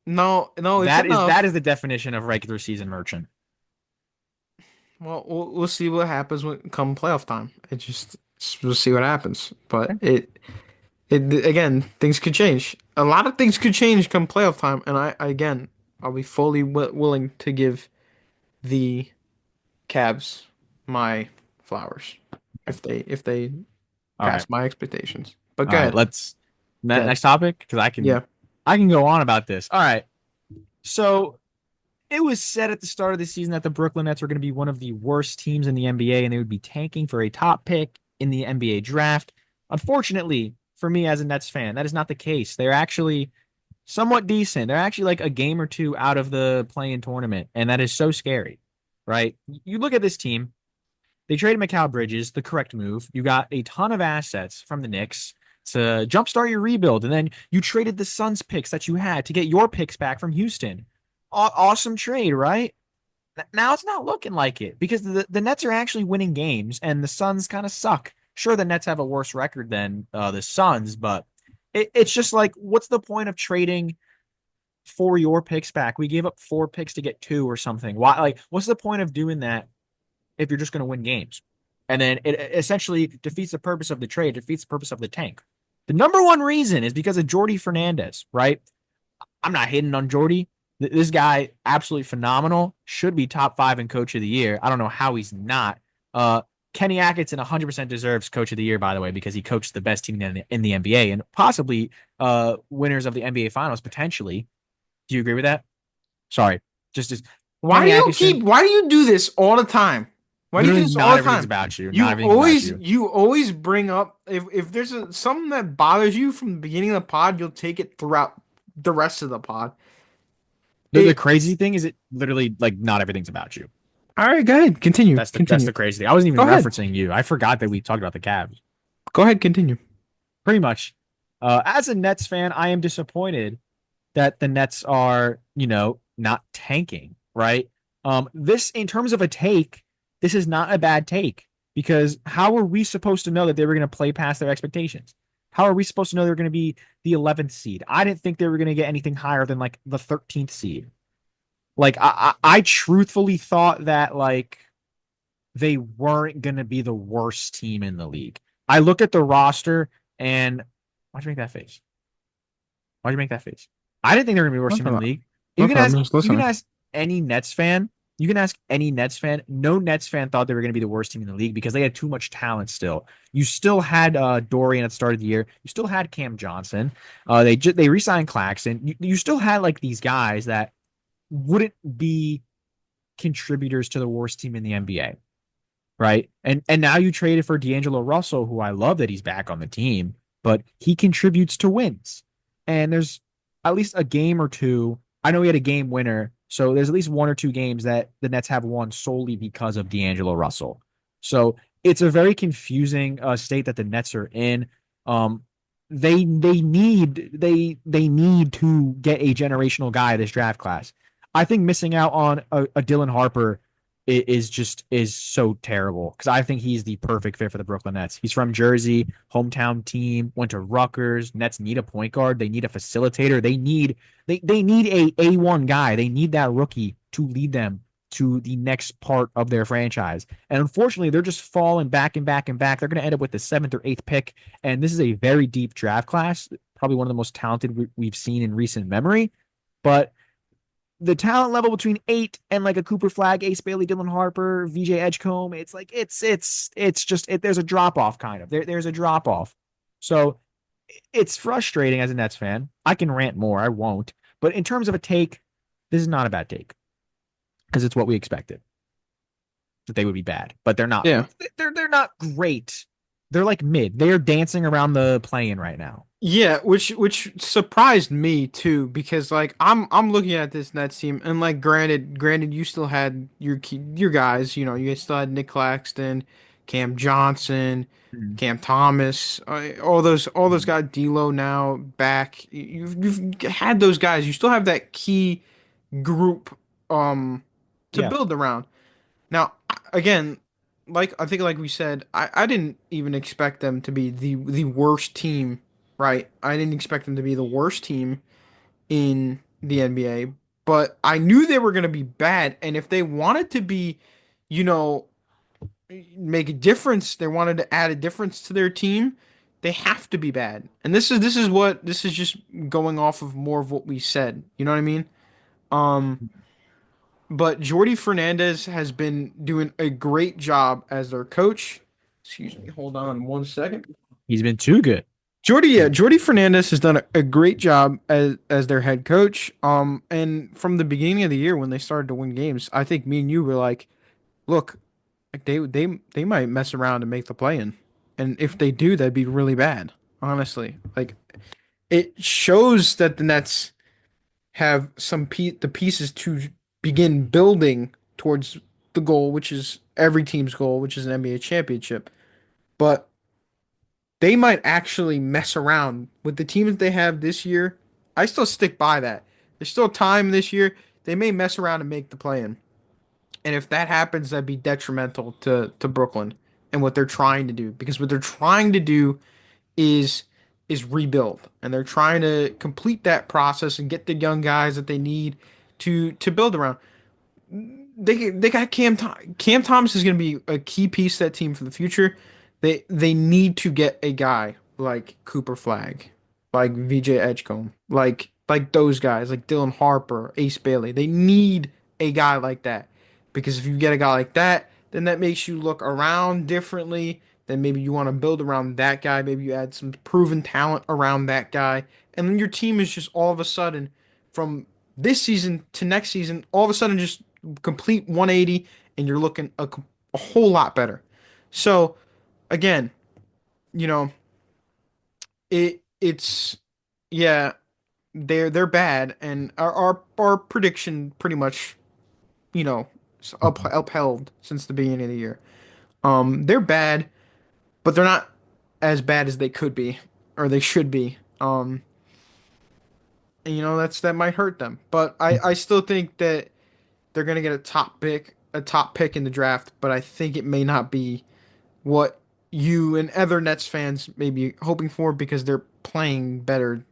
no, it's That enough. is the definition of regular season merchant. Well, we'll see what happens when come playoff time. We'll see what happens. But it again, things could change. A lot of things could change come playoff time, and again, I'll be fully willing to give the Cavs my flowers if they All right. pass my expectations. But All go right, ahead, let's go ahead. next topic because Yeah. I can go on about this. All right. So it was said at the start of the season that the Brooklyn Nets were going to be one of the worst teams in the NBA and they would be tanking for a top pick in the NBA draft. Unfortunately, for me as a Nets fan, that is not the case. They're actually somewhat decent. They're actually like a game or two out of the play-in tournament, and that is so scary, right? You look at this team, they traded Mikal Bridges, the correct move. You got a ton of assets from the Knicks to jumpstart your rebuild, and then you traded the Suns picks that you had to get your picks back from Houston. Awesome trade, right? Now it's not looking like it because the Nets are actually winning games, and the Suns kind of suck. Sure, the Nets have a worse record than the Suns, but it's just like, what's the point of trading for your picks back? We gave up four picks to get two or something. Why? Like, what's the point of doing that if you're just going to win games? And then it essentially defeats the purpose of the trade, defeats the purpose of the tank. The number one reason is because of Jordy Fernandez, right? I'm not hating on Jordy. This guy, absolutely phenomenal, should be top five in coach of the year. I don't know how he's not. Uh, Kenny Atkinson 100% deserves coach of the year, by the way, because he coached the best team in the NBA and possibly winners of the NBA finals potentially. Do you agree with that? Sorry. Just Why do Kenny you Atkinson, keep? Why do you do this all the time? Why do you do literally this all not the everything's time? about you. You Not everything's about always you. you always bring up if there's something that bothers you from the beginning of the pod, you'll take it throughout the rest of the pod. The It crazy thing is it literally like not everything's about you. All right, go ahead, continue, That's continue. the crazy thing. I wasn't even Go ahead, referencing you. I forgot that we talked about the Cavs. go ahead, continue. Pretty much. As a Nets fan, I am disappointed that the Nets are, not tanking, right? This in terms of a take, this is not a bad take because how are we supposed to know that they were going to play past their expectations? How are we supposed to know they're going to be the 11th seed? I didn't think they were going to get anything higher than like the 13th seed. Like I truthfully thought that like they weren't going to be the worst team in the league. I looked at the roster and why'd you make that face? Why'd you make that face? I didn't think they were going to be the worst No team in the problem. league. No You can problem. ask, I'm just you can listening. ask any Nets fan. You can ask any Nets fan. No Nets fan thought they were going to be the worst team in the league because they had too much talent still. You still had Dorian at the start of the year. You still had Cam Johnson. They re-signed Claxton. You still had like these guys that wouldn't be contributors to the worst team in the NBA, right? And now you traded for D'Angelo Russell, who I love that he's back on the team, but he contributes to wins. And there's at least a game or two. I know he had a game winner, so there's at least one or two games that the Nets have won solely because of D'Angelo Russell. So it's a very confusing state that the Nets are in. Um, they need to get a generational guy this draft class. I think missing out on a Dylan Harper is so terrible because I think he's the perfect fit for the Brooklyn Nets. He's from Jersey, hometown team, went to Rutgers. Nets need a point guard. They need a facilitator. They need a A1 guy. They need that rookie to lead them to the next part of their franchise. And unfortunately, they're just falling back and back and back. They're going to end up with the seventh or eighth pick. And this is a very deep draft class, probably one of the most talented we've seen in recent memory. But the talent level between eight and like a Cooper Flag, Ace Bailey, Dylan Harper, VJ Edgecombe, it's like it's just there's a drop off kind of. There's a drop off. So it's frustrating as a Nets fan. I can rant more. I won't. But in terms of a take, this is not a bad take because it's what we expected that they would be bad, but they're not. Yeah. They're not great. They're like mid. They are dancing around the play-in right now. Yeah, which surprised me too because like I'm looking at this Nets team and like granted you still had your guys, you know, you still had Nick Claxton, Cam Johnson, Mm-hmm. Cam Thomas, all those guys, D'Lo now back. You've had those guys. You still have that key group um to Yeah, build around. Now, again, like I think like we said, I didn't even expect them to be the worst team, right? I didn't expect them to be the worst team in the NBA, but I knew they were going to be bad, and if they wanted to be, you know, make a difference, they wanted to add a difference to their team, they have to be bad. And this is just going off of more of what we said. You know what I mean? Um but Jordy Fernandez has been doing a great job as their coach. Excuse me, hold on 1 second. he's been too good. Jordy Fernandez has done a great job as their head coach. And from the beginning of the year when they started to win games, I think me and you were like, look, like they might mess around and make the play in. And if they do, that'd be really bad. Honestly. Like it shows that the Nets have the pieces to begin building towards the goal, which is every team's goal, which is an NBA championship. But they might actually mess around with the teams they have this year. I still stick by that. There's still time this year. They may mess around and make the play in. And if that happens, that'd be detrimental to Brooklyn and what they're trying to do. Because what they're trying to do is is rebuild, and they're trying to complete that process and get the young guys that they need to build around. They got Cam Thomas is going to be a key piece to that team for the future. They need to get a guy like Cooper Flag, like VJ Edgecombe, like those guys, like Dylan Harper, Ace Bailey. They need a guy like that because if you get a guy like that, then that makes you look around differently. Then maybe you want to build around that guy. Maybe you add some proven talent around that guy, and then your team is just all of a sudden from this season to next season, all of a sudden just complete 180, and you're looking a whole lot better. So again, you know, it's yeah, they're bad, and our prediction pretty much, you know, upheld since the beginning of the year. They're bad, but they're not as bad as they could be or they should be. And, you know, that might hurt them, but I still think that they're gonna get a top pick in the draft, but I think it may not be what you and other Nets fans may be hoping for because they're playing better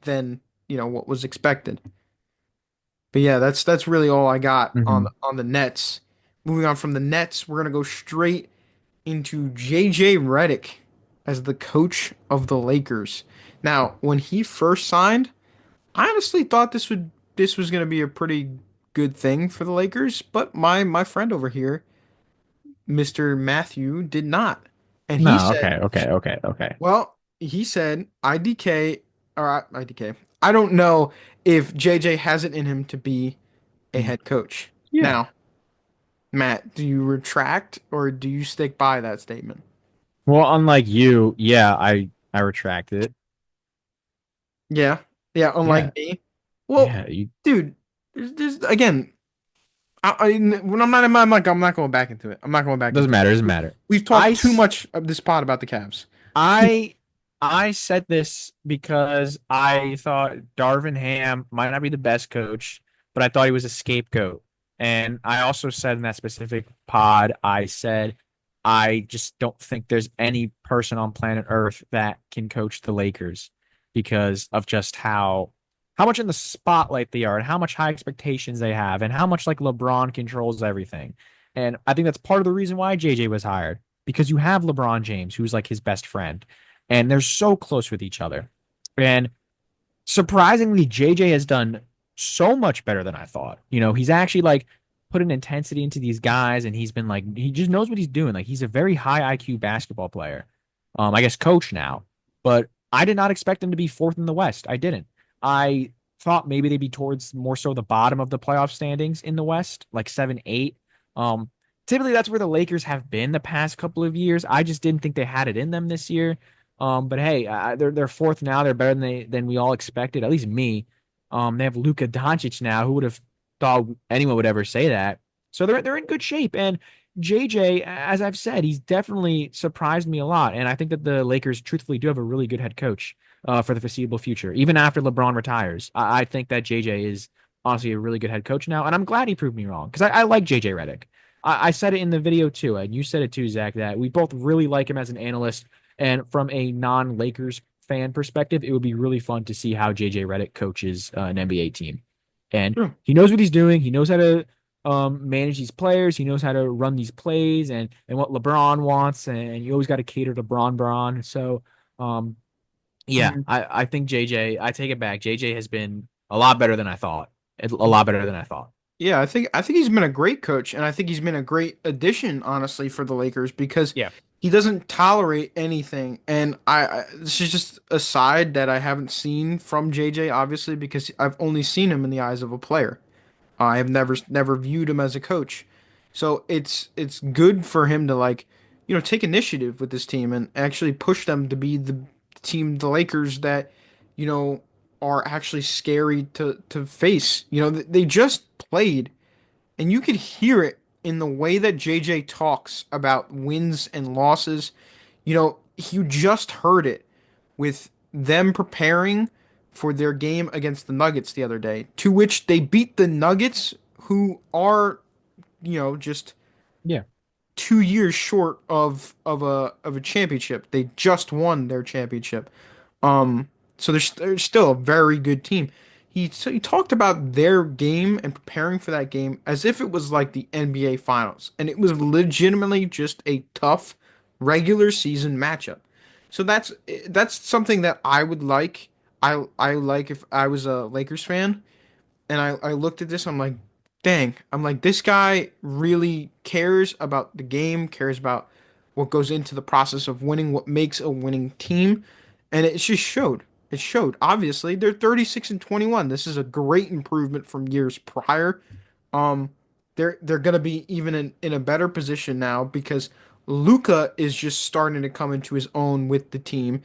than what was expected. But yeah, that's really all I got on Mm-hmm. the Nets. Moving on from the Nets, we're gonna go straight into JJ Redick as the coach of the Lakers. Now, when he first signed, I honestly thought this was gonna be a pretty good thing for the Lakers, but my friend over here, Mr. Matthew, did not. And he No, said, okay. well, he said IDK or IDK. I don't know if JJ has it in him to be a Mhm. head coach. Yeah. Now, Matt, do you retract or do you stick by that statement? Well, unlike you, yeah, I retracted it. Yeah. Yeah, Yeah. unlike me. Well, Yeah, you dude, there's again, when I'm not going back into it. I'm not going back doesn't into it. matter, doesn't matter. We've I talked too s- much of this pod about the Cavs. I I said this because I thought Darvin Ham might not be the best coach, but I thought he was a scapegoat. And I also said in that specific pod, I said I just don't think there's any person on planet Earth that can coach the Lakers because of just how how much in the spotlight they are and how much high expectations they have and how much like LeBron controls everything. And I think that's part of the reason why JJ was hired because you have LeBron James, who's like his best friend, and they're so close with each other. And surprisingly, JJ has done so much better than I thought. He's actually like put an intensity into these guys, and he's been like he just knows what he's doing. Like he's a very high IQ basketball player. I guess coach now, but I did not expect him to be fourth in the West. I didn't. I thought maybe they'd be towards more so the bottom of the playoff standings in the West, like 7, 8. Um, Typically that's where the Lakers have been the past couple of years. I just didn't think they had it in them this year. But hey, they're fourth now. They're better than we all expected. At least me. They have Luka Doncic now. Who would have thought anyone would ever say that? So they're in good shape. And JJ, as I've said, he's definitely surprised me a lot. And I think that the Lakers, truthfully, do have a really good head coach for the foreseeable future. Even after LeBron retires, I think that JJ is honestly a really good head coach now. And I'm glad he proved me wrong because I like JJ Redick. I said it in the video too, and you said it too, Zach, that we both really like him as an analyst. And from a non-Lakers fan perspective, it would be really fun to see how JJ Redick coaches an NBA team. And Sure. he knows what he's doing. He knows how to manage these players. He knows how to run these plays and what LeBron wants. And you always got to cater to Bron. So, um, yeah, Mhm. I think JJ, I take it back. JJ has been a lot better than I thought. A lot better than I thought. Yeah, I think he's been a great coach, and I think he's been a great addition, honestly, for the Lakers because Yeah. he doesn't tolerate anything. And this is just a side that I haven't seen from JJ, obviously, because I've only seen him in the eyes of a player. I have never viewed him as a coach. So it's good for him to like, take initiative with this team and actually push them to be the team, the Lakers that, you know, are actually scary to face. They just played and you could hear it in the way that JJ talks about wins and losses. You just heard it with them preparing for their game against the Nuggets the other day, to which they beat the Nuggets, who are, just Yeah. 2 years short of a championship. They just won their championship. Um, so they're still a very good team. He talked about their game and preparing for that game as if it was like the NBA Finals, and it was legitimately just a tough regular season matchup. So that's something that I would like. I like if I was a Lakers fan and I looked at this, I'm like, dang, I'm like, this guy really cares about the game, cares about what goes into the process of winning, what makes a winning team, and it just showed. It showed. Obviously, they're 36 and 21. This is a great improvement from years prior. Um, they're gonna be even in a better position now because Luca is just starting to come into his own with the team.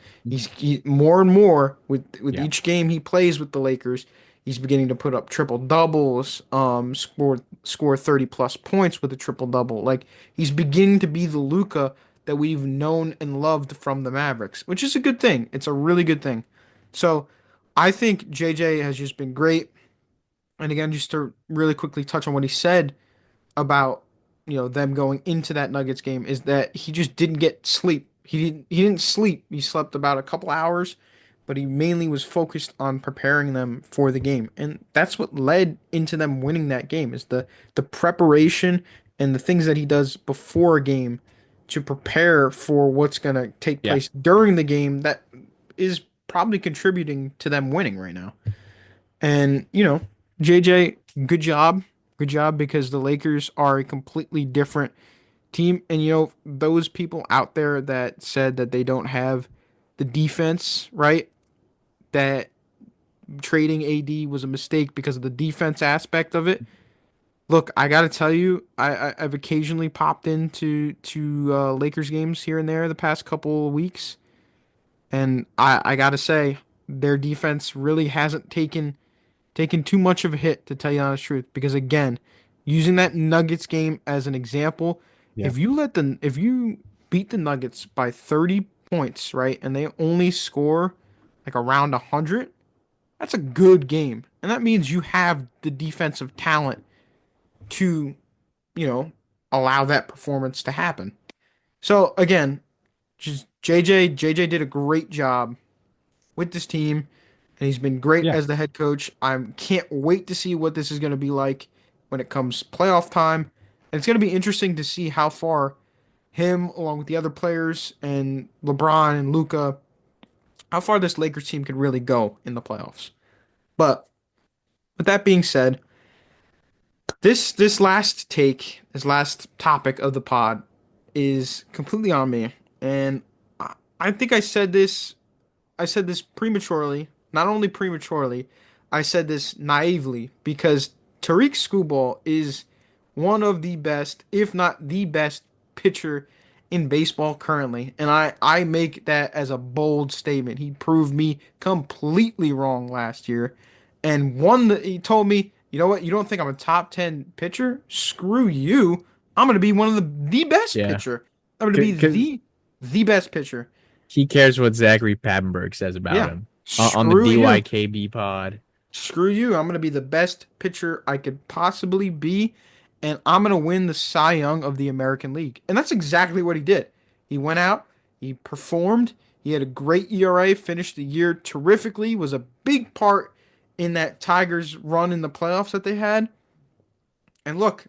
More and more with Yeah. each game he plays with the Lakers. He's beginning to put up triple doubles, score 30 plus points with a triple double. Like he's beginning to be the Luca that we've known and loved from the Mavericks, which is a good thing. It's a really good thing. So I think JJ has just been great. And again, just to really quickly touch on what he said about them going into that Nuggets game is that he just didn't get sleep. He didn't sleep. He slept about a couple hours, but he mainly was focused on preparing them for the game. And that's what led into them winning that game is the preparation and the things that he does before a game to prepare for what's going to take Yeah. place during the game that is probably contributing to them winning right now. And, JJ, good job. Good job because the Lakers are a completely different team. And, those people out there that said that they don't have the defense, right? That trading AD was a mistake because of the defense aspect of it. Look, I got to tell you, I've occasionally popped into Lakers games here and there the past couple of weeks. And I got to say, their defense really hasn't taken too much of a hit to tell you the honest truth. Because again, using that Nuggets game as an example, Yeah. if you beat the Nuggets by 30 points, right, and they only score like around 100, that's a good game. And that means you have the defensive talent to, you know, allow that performance to happen. So again, just JJ did a great job with this team and he's been great Yeah. as the head coach. I can't wait to see what this is going to be like when it comes playoff time. And it's going to be interesting to see how far him, along with the other players and LeBron and Luca, how far this Lakers team can really go in the playoffs. But with that being said, this last take, this last topic of the pod is completely on me. And I think I said this prematurely, not only prematurely, I said this naively because Tariq Skubal is one of the best, if not the best pitcher in baseball currently. And I make that as a bold statement. He proved me completely wrong last year. And he told me, you know what, you don't think I'm a top 10 pitcher? Screw you. I'm going to be one of the best Yeah. pitcher. I'm going to be Because the best pitcher. he cares what Zachary Papenburg says about Yeah. him on the Screw you. DYKB pod. Screw you. I'm going to be the best pitcher I could possibly be, and I'm going to win the Cy Young of the American League. And that's exactly what he did. He went out, he performed, he had a great ERA, finished the year terrifically, was a big part in that Tigers run in the playoffs that they had. And look,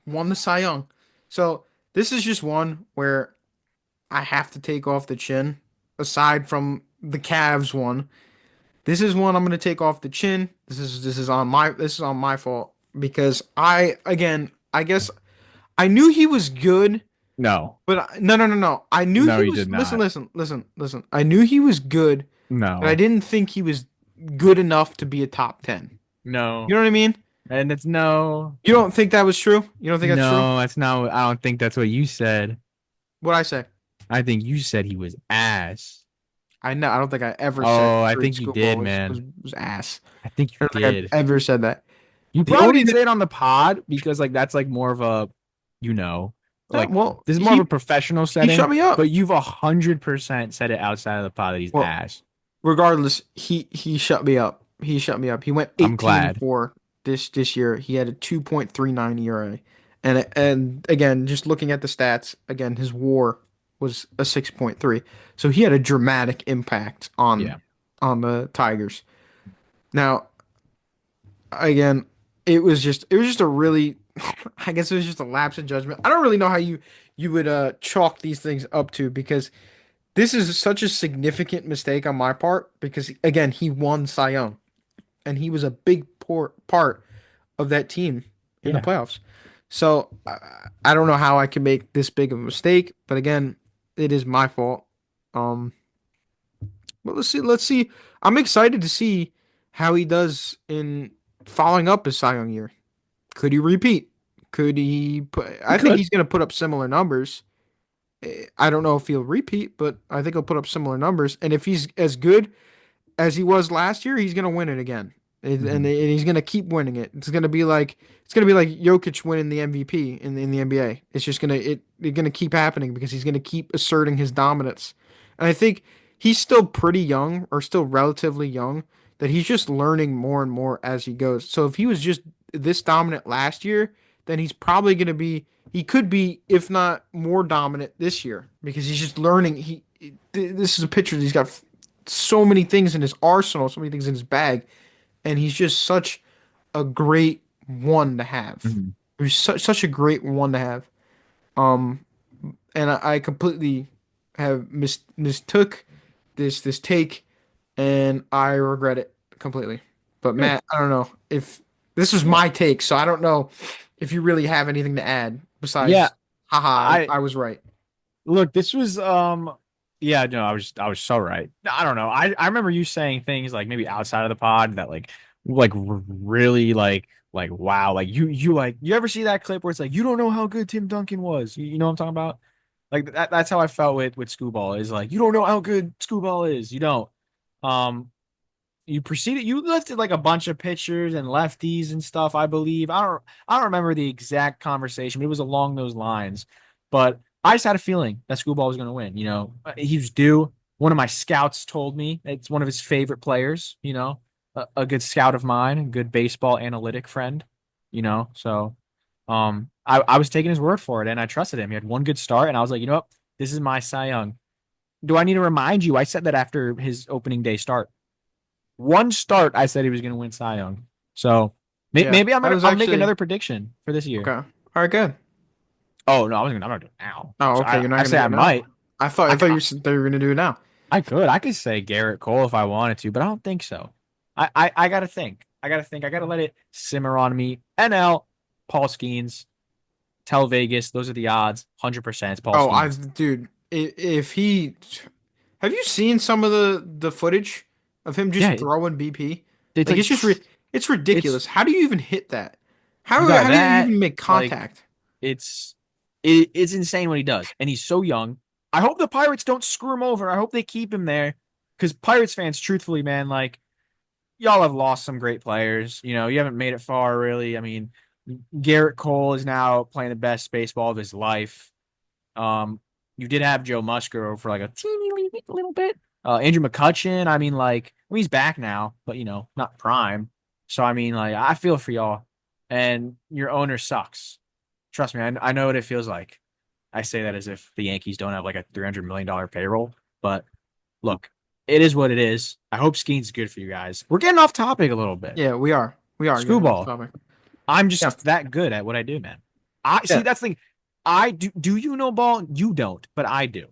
won the Cy Young. So this is just one where I have to take off the chin, aside from the Cavs one. This is one I'm going to take off the chin. This is on my fault because I guess I knew he was good, No. but no. I knew No, he he was did not. listen. I knew he was good, but I No. didn't think he was good enough to be a top 10. You No. know what I mean? And it's no. You don't think that was true? You don't think that's true? No, that's not. I don't think that's what you said. What I say? I think you said he was ass. I know. I don't think I ever said Oh, I Tariq think you did, Skubal man. was ass. I think you I don't think did. I've ever said that. You The probably only didn't say it on the pod because like that's like more of a, you know, like well, this is more of a professional he shut setting. me up. But you've 100% said it outside of the pod that he's Well, ass. regardless, he shut me up. He shut me up. He went I'm 18 and glad. 4 this year. He had a 2.39 ERA. And again, just looking at the stats, again, his WAR was a 6.3. So he had a dramatic impact Yeah. on the Tigers. Now, again, it was just a really I guess it was just a lapse in judgment. I don't really know how you would chalk these things up to because this is such a significant mistake on my part because again, he won Cy Young and he was a big part of that team in the Yeah. playoffs. So I don't know how I can make this big of a mistake, but again, it is my fault. Um, but let's see. Let's see. I'm excited to see how he does in following up his Cy Young year. Could he repeat? Could he put? He I think could. he's going to put up similar numbers. I don't know if he'll repeat, but I think he'll put up similar numbers. And if he's as good as he was last year, he's gonna win it again, and Mhm. he's gonna keep winning it. It's gonna be like Jokic winning the MVP in the NBA. It's just it's gonna keep happening because he's gonna keep asserting his dominance. And I think he's still pretty young, or still relatively young, that he's just learning more and more as he goes. So if he was just this dominant last year, then he's probably gonna be. He could be, if not more dominant this year, because he's just learning. This is a pitcher. He's got so many things in his arsenal, so many things in his bag, and he's just such a great one to have. Mhm. He's such a great one to have. Um, and I completely have mistook this take, and I regret it completely. But Good. Matt, I don't know if this is Yeah. my take, so I don't know if you really have anything to add Yeah. besides, haha, I I was right. look, this was yeah, no, I was so right. I don't know. I remember you saying things like maybe outside of the pod that really like wow, like you like you ever see that clip where it's like you don't know how good Tim Duncan was. You know what I'm talking about? Like that's how I felt with Scooball is like you don't know how good Scooball is. You don't. Um you lifted like a bunch of pitchers and lefties and stuff, I believe. I don't remember the exact conversation, but it was along those lines. But I just had a feeling that Scooball was going to win. He was due. One of my scouts told me it's one of his favorite players, a good scout of mine, a good baseball analytic friend, So I was taking his word for it and I trusted him. He had one good start and I was like, you know what? This is my Cy Young. Do I need to remind you? I said that after his opening day start. one start, I said he was going to win Cy Young. So Yeah, maybe I was I'll make actually another prediction for this year. okay. All right, good. Oh no, I'm not doing it now. Oh, So okay. You're not I gonna say do I it now. might. I I, thought I you were gonna do it now. I could say Garrett Cole if I wanted to, but I don't think so. I gotta think. I gotta think. I gotta let it simmer on me. NL, Paul Skeens, tell Vegas, those are the odds. 100% it's Paul Oh, Skeens. dude, if he, have you seen some of the footage of him Yeah, just throwing BP? it's Like like it's it's ridiculous. How do you even hit that? you got How do you that. even make Like contact? it's it's insane what he does, and he's so young. I hope the Pirates don't screw him over. I hope they keep him there, because Pirates fans, truthfully, man, like y'all have lost some great players. You know, you haven't made it far, really. I mean, Garrett Cole is now playing the best baseball of his life. Um, you did have Joe Musgrove for like a teeny little bit. Andrew McCutchen, I mean, like, well, he's back now, but not prime. So I mean, like, I feel for y'all, and your owner sucks. Trust me, I know what it feels like. I say that as if the Yankees don't have like a $300 million payroll, but look, it is what it is. I hope skiing's good for you guys. We're getting off topic a little bit. Yeah, we are. We are getting off Screwball. topic. I'm Yeah, just that good at what I do, man. I see yeah. that's the thing. I do. Do you know ball? You don't, but I do.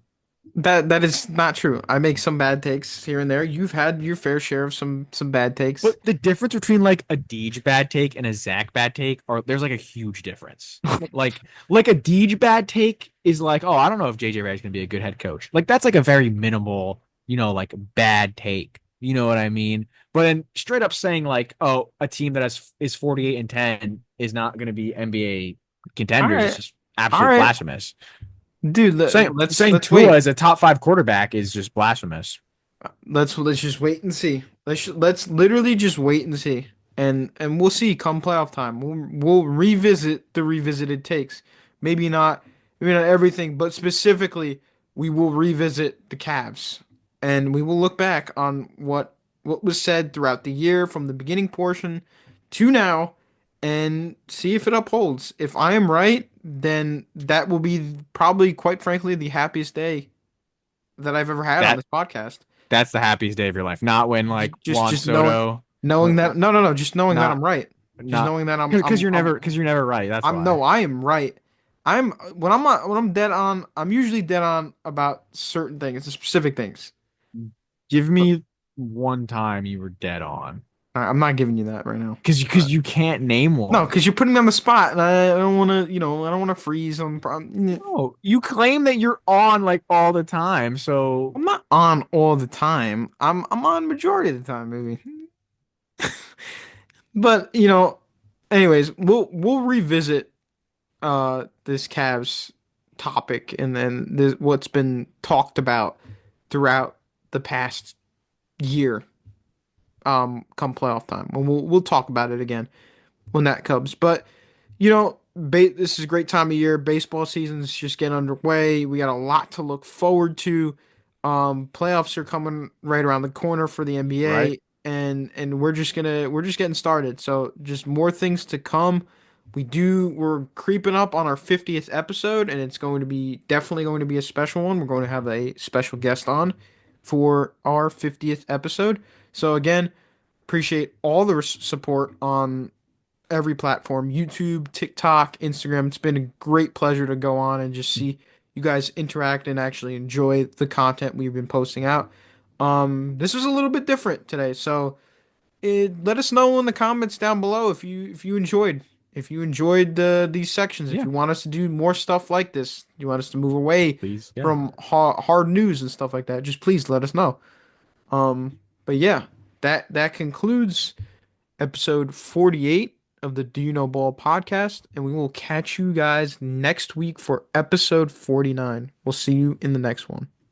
That is not true. I make some bad takes here and there. You've had your fair share of some bad takes. But the difference between like a Deej bad take and a Zach bad take, or there's like a huge difference. Like like a Deej bad take is like, oh, I don't know if JJ Redick's gonna be a good head coach. Like that's like a very minimal, like bad take. You know what I mean? But then straight up saying like, oh, a team that is 48-10 is not gonna be NBA All contenders. It's right, just all absolute right, blasphemous. dude. Saying Let's Tua wait. as a top five quarterback is just blasphemous. Let's just wait and see. Let's literally just wait and see, and we'll see come playoff time. We'll revisit the revisited takes. Maybe not everything, but specifically, we will revisit the Cavs, and we will look back on what was said throughout the year from the beginning portion to now, and see if it upholds. If I am right, then that will be probably, quite frankly, the happiest day that I've ever had on That this podcast. that's the happiest day of your life. Not when like Juan Just knowing Soto, knowing that no, just knowing that not I'm right. Just not knowing that because you're never right. That's I'm why. no, I am right. I'm when I'm dead on, I'm usually dead on about certain things, specific things. Give But me one time you were dead on, I'm not giving you that right now. because you can't name No, one. because you're putting me on the spot, and I don't want to, I don't want to freeze. No, you claim that you're on like all the time. So I'm not on all the time. I'm on majority of the time, maybe. But anyways, we'll revisit this Cavs topic and then what's been talked about throughout the past year come playoff time. And we'll talk about it again when that comes. But this is a great time of year. Baseball season's just getting underway. We got a lot to look forward to. Playoffs are coming right around the corner for the right, NBA, and we're just getting started. So just more things to come. We're creeping up on our 50th episode, and it's going to be definitely going to be a special one. We're going to have a special guest on for our 50th episode. So again, appreciate all the support on every platform: YouTube, TikTok, Instagram. It's been a great pleasure to go on and just see you guys interact and actually enjoy the content we've been posting out. This was a little bit different today, so let us know in the comments down below if you enjoyed these sections, if yeah, you want us to do more stuff like this, you want us to move away please, yeah, from hard news and stuff like that. Just please let us know. But yeah, that concludes episode 48 of the Do You Know Ball podcast, and we will catch you guys next week for episode 49. We'll see you in the next one.